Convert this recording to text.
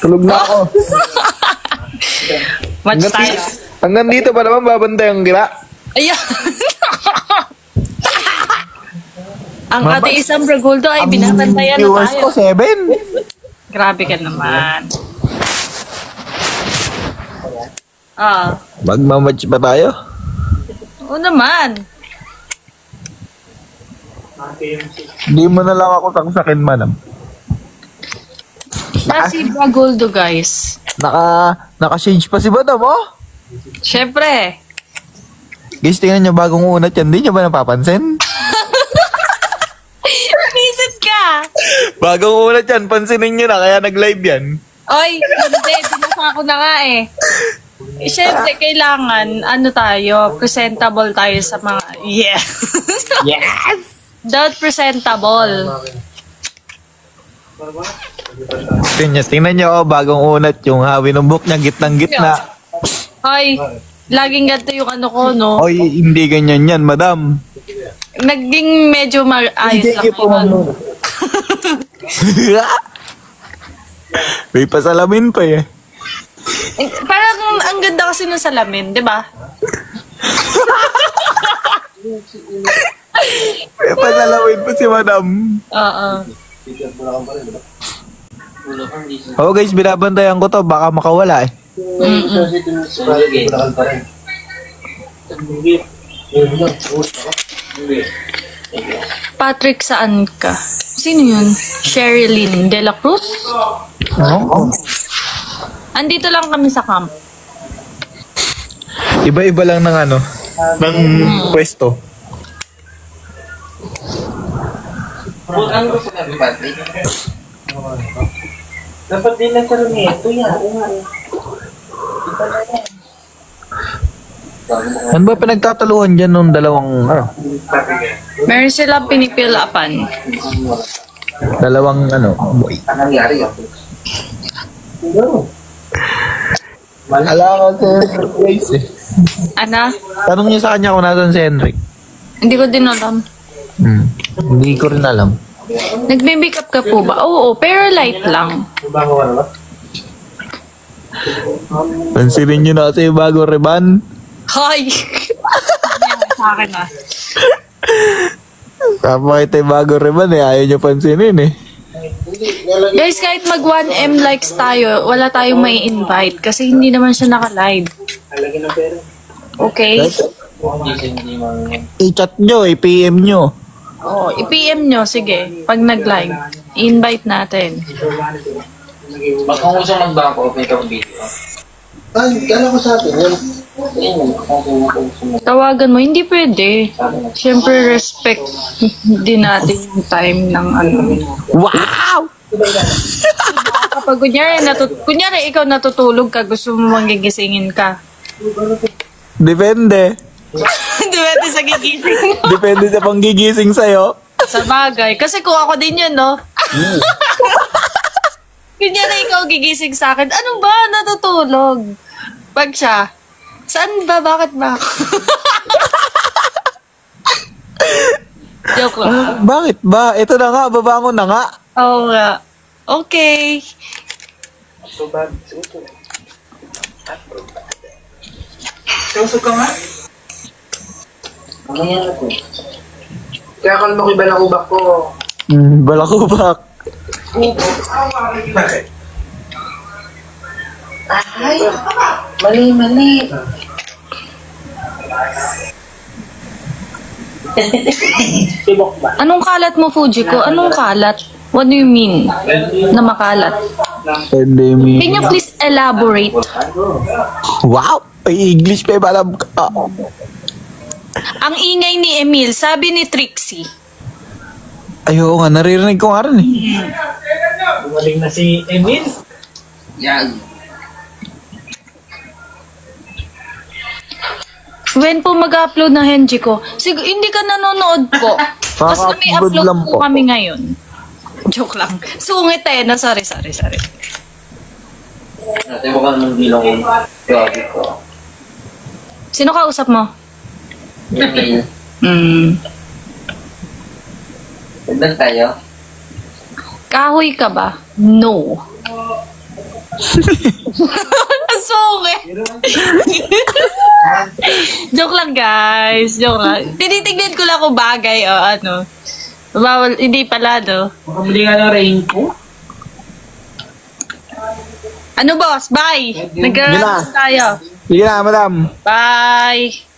Tulog na ako. Match tayo. Hanggang dito pa naman babantay ang gira. Ayan. Ang ating isang Bragoldo ay binabantayan na viewers ko, tayo. 7. Grabe ka naman. Magmamatch ba tayo? Oo naman. Hindi mo na lang ako saksakin, manam. Si Bragoldo, guys. Naka-shage pa si Madam, oh. Siyempre. Guys, tingnan nyo, bagong unat yan. Hindi nyo ba napapansin? Visit ka. Bagong unat yan, pansinin nyo na, kaya nag-live yan. Oy, hindi. Binasa ko na nga eh. Siyempre, kailangan, presentable tayo sa mga, yes. Not presentable. Tingnan nyo, oh, bagong unat yung winumbok niya, gitnang-gitna. Hoy, laging ganito yung ano ko, no? Oy, hindi ganyan yan, madam. Naging medyo ayos lang ngayon. May pasalamin pa eh. Parang ang ganda kasi ng salamin, di ba? May pasalamin pa si madam. Oo. Oh guys, binabantayan ko to, baka makawala eh. Patrick, saan ka? Sino yun? Sherilyn De La Cruz? Oh. Andito lang kami sa camp. Iba-iba lang ng ng pwesto. Dapat din lang sa Roneto yan. Ano ba pinagtataluhan dyan nung dalawang, Meron silang pinipilapan. dalawang boy? Ang nangyari yun. Ala ka si Henrik eh. Ana? Tanong niyo sa kanya kung nasan si Henrik. Hindi ko din alam. Hindi ko rin alam. Nagme-makeup ka po ba? Oo, pero light lang. Pansinin niyo na kasi yung bagong reban. Hoy! Sa akin ah. Kapakita yung bagong reban eh, ayaw niyo pansinin eh. Guys, kahit mag 1M likes tayo, wala tayong may invite kasi hindi naman siya naka-live. Okay? I-chat nyo, i-PM nyo. Oh, i-PM nyo, sige. Pag nag-live, invite natin. Baka kung gusto mag-bangko, open ka video. Ay, kala ko sa atin yun. Tawagan mo, hindi pwede. Siyempre, respect din natin yung time ng Wow! Kapag kunyari ikaw natutulog ka, gusto mo magigisingin ka. Depende. Depende sa gigising mo. Depende sa panggigising sa'yo. Sa bagay. Kasi kung ako din yun, no? Kunyari ikaw gigising sa akin, ano ba? Natutulog. Pag siya, saan ba? Bakit ba ako? Joke lang. Bakit ba? Ito na nga, babangon na nga. Oo nga. Okay. Kausap ka nga? Ano yan ako? Kaya kalma ko yung balakubak ko. Balakubak. Bakit? Ay! Mali. Tibok ba? Anong kalat mo, Fujiko? Anong kalat? What do you mean? Na makalat? Pandemic. Can you please elaborate? Wow! Ay, English pa alam ka. Ang ingay ni Emil, sabi ni Trixie. Ayoko nga, naririnig ko nga rin eh. Gumaling na si Emil. Yan. When po mag-upload ng Henji ko, hindi ka nanonood po. Tapos may Kaka-upload upload lang po po. kami ngayon. Joke lang. Sungit eh, no? Sorry. Ate mo ka naman bilang ko. Grabe ko. Sino kausap mo? Emil. Tagdan tayo. Kahoy ka ba? No. Asuke. Joke lang guys. Joke lang. Tinitignan ko lang kung bagay o ano. Bawal, hindi pala no. Makabili nga ng raincoat. Ano boss? Bye. Nagkaroon tayo. Sige na, madam. Bye.